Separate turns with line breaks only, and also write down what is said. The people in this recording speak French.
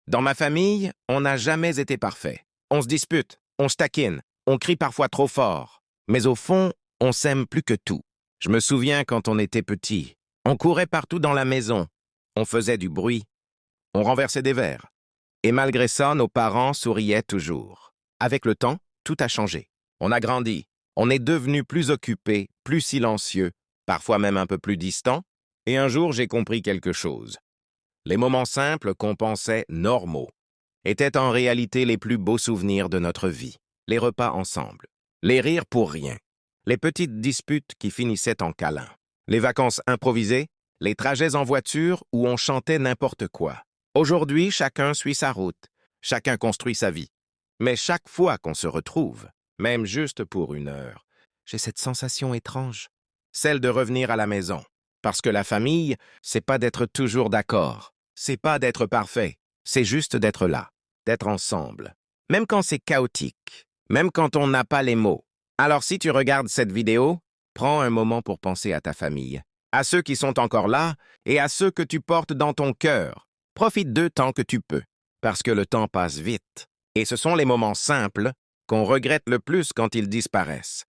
Dans ma famille, on n'a jamais été parfait. On se dispute, on se taquine, on crie parfois trop fort. Mais au fond, on s'aime plus que tout. Je me souviens quand on était petit. On courait partout dans la maison. On faisait du bruit. On renversait des verres. Et malgré ça, nos parents souriaient toujours. Avec le temps, tout a changé. On a grandi. On est devenu plus occupé, plus silencieux, parfois même un peu plus distant. Et un jour, j'ai compris quelque chose. Les moments simples qu'on pensait normaux étaient en réalité les plus beaux souvenirs de notre vie. Les repas ensemble, les rires pour rien, les petites disputes qui finissaient en câlins, les vacances improvisées, les trajets en voiture où on chantait n'importe quoi. Aujourd'hui, chacun suit sa route, chacun construit sa vie. Mais chaque fois qu'on se retrouve, même juste pour une heure, j'ai cette sensation étrange, celle de revenir à la maison. Parce que la famille, c'est pas d'être toujours d'accord, c'est pas d'être parfait, c'est juste d'être là, d'être ensemble. Même quand c'est chaotique, même quand on n'a pas les mots. Alors si tu regardes cette vidéo, prends un moment pour penser à ta famille, à ceux qui sont encore là et à ceux que tu portes dans ton cœur. Profite d'eux tant que tu peux, parce que le temps passe vite. Et ce sont les moments simples qu'on regrette le plus quand ils disparaissent.